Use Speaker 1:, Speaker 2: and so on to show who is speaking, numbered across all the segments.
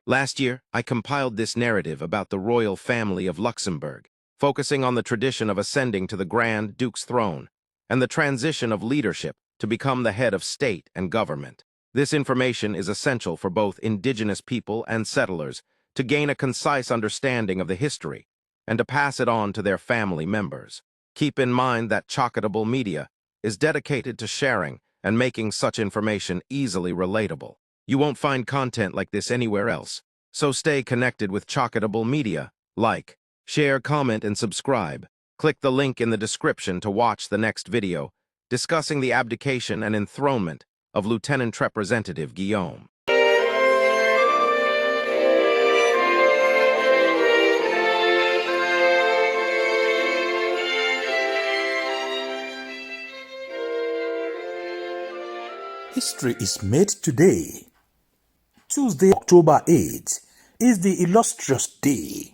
Speaker 1: Last year, I compiled this narrative about the royal family of Luxembourg, focusing on the tradition of ascending to the Grand Duke's throne and the transition of leadership to become the head of state and government. This information is essential for both indigenous people and settlers to gain a concise understanding of the history and to pass it on to their family members. Keep in mind that chokitablemedia is dedicated to sharing and making such information easily relatable. You won't find content like this anywhere else, so stay connected with chokitablemedia. Like, share, comment, and subscribe. Click the link in the description to watch the next video discussing the abdication and enthronement of Lieutenant Representative Guillaume.
Speaker 2: History is made today. Tuesday, October 8, is the illustrious day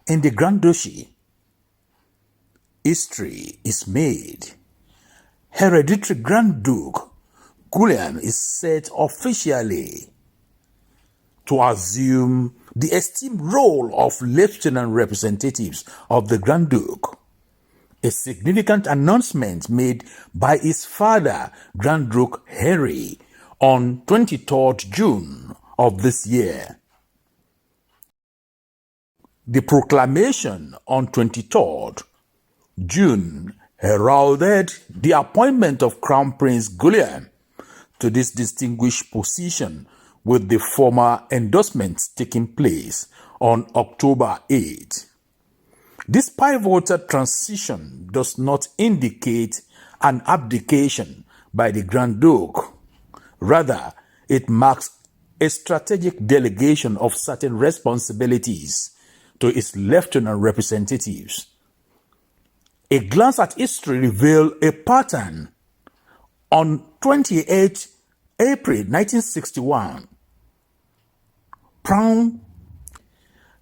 Speaker 2: in the Grand Duchy. History is made. Hereditary Grand Duke Guillaume is set officially to assume the esteemed role of Lieutenant Representatives of the Grand Duke. A significant announcement made by his father, Grand Duke Henry, on 23rd June of this year. The proclamation on 23rd June heralded the appointment of Crown Prince Guillaume to this distinguished position, with the formal endorsements taking place on October 8. This pivotal transition does not indicate an abdication by the Grand Duke. Rather, it marks a strategic delegation of certain responsibilities to its lieutenant representatives. A glance at history reveals a pattern. On 28 April 1961, Crown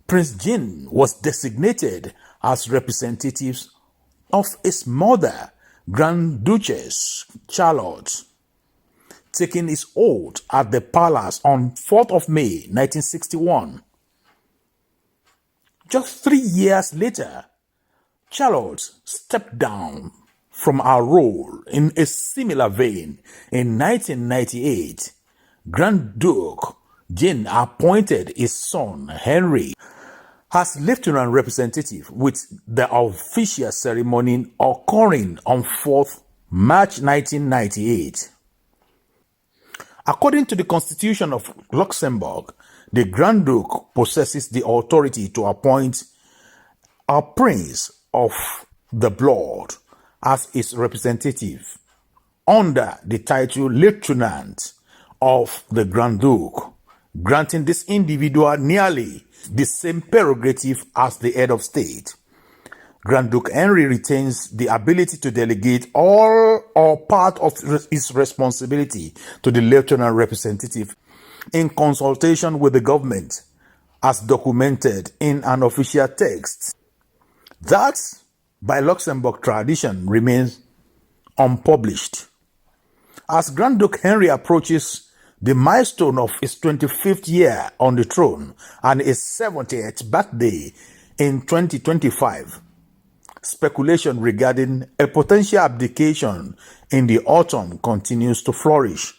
Speaker 2: Prince Jean was designated as representatives of his mother, Grand Duchess Charlotte, taking his oath at the palace on 4th of May 1961. Just 3 years later, Charlotte stepped down from her role in a similar vein. In 1998, Grand Duke Jean appointed his son Henry as lieutenant representative, with the official ceremony occurring on 4th March 1998. According to the Constitution of Luxembourg, the Grand Duke possesses the authority to appoint a prince of the blood as his representative under the title Lieutenant of the Grand Duke, granting this individual nearly the same prerogative as the head of state. Grand Duke Henry retains the ability to delegate all or part of his responsibility to the lieutenant representative in consultation with the government, as documented in an official text. That, by Luxembourg tradition, remains unpublished. As Grand Duke Henry approaches the milestone of his 25th year on the throne and his 70th birthday in 2025, speculation regarding a potential abdication in the autumn continues to flourish.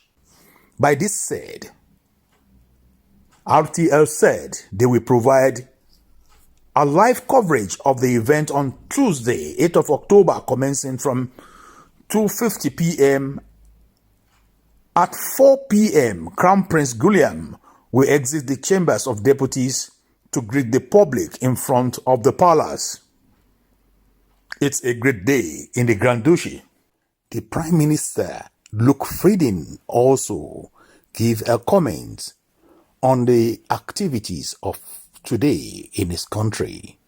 Speaker 2: By this said, RTL said they will provide a live coverage of the event on Tuesday, 8th of October, commencing from 2:50 p.m. At 4 p.m., Crown Prince Guillaume will exit the Chambers of Deputies to greet the public in front of the palace. It's a great day in the Grand Duchy. The Prime Minister, Luc Frieden, also gave a comment on the activities of today in his country.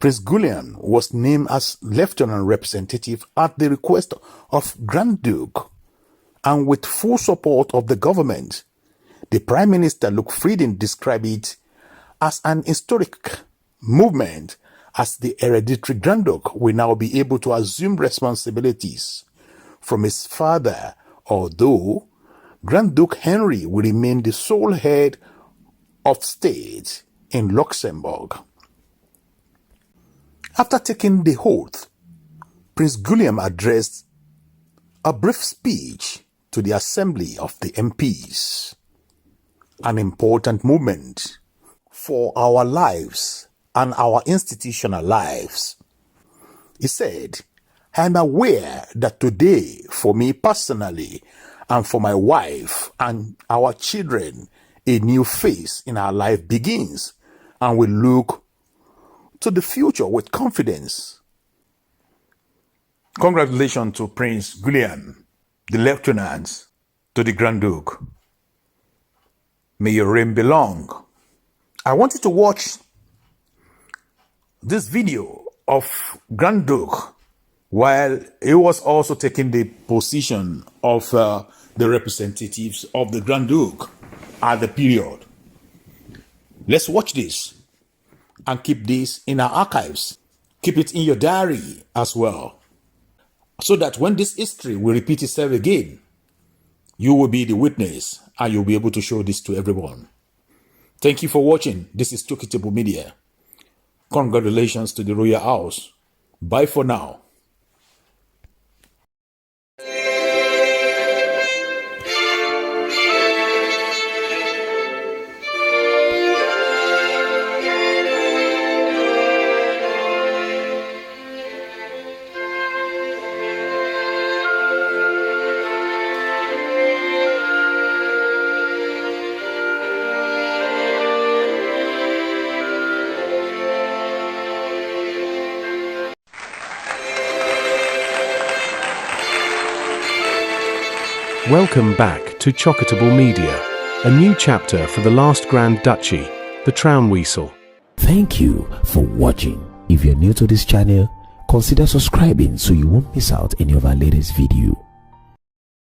Speaker 2: Prince Guillaume was named as Lieutenant Representative at the request of Grand Duke, and with full support of the government. The Prime Minister, Luc Frieden, described it as an historic movement, as the hereditary Grand Duke will now be able to assume responsibilities from his father, although Grand Duke Henry will remain the sole head of State in Luxembourg. After taking the oath, Prince Guillaume addressed a brief speech to the Assembly of the MPs, an important moment for our lives and our institutional lives. He said, "I am aware that today, for me personally, and for my wife and our children, a new phase in our life begins, and we look to the future with confidence." Congratulations to Prince Guillaume, the Lieutenant, to the Grand Duke. May your reign be long. I want you to watch this video of Grand Duke while he was also taking the position of the representatives of the Grand Duke at the period. Let's watch this and keep this in our archives. Keep it in your diary as well, so that when this history will repeat itself again, you will be the witness and you'll be able to show this to everyone. Thank you for watching. This is chokitablemedia. Congratulations to the Royal House. Bye for now.
Speaker 3: Welcome back to chokitablemedia, a new chapter for the last Grand Duchy, the Trounwiessel.
Speaker 4: Thank you for watching. If you're new to this channel, consider subscribing so you won't miss out any of our latest video.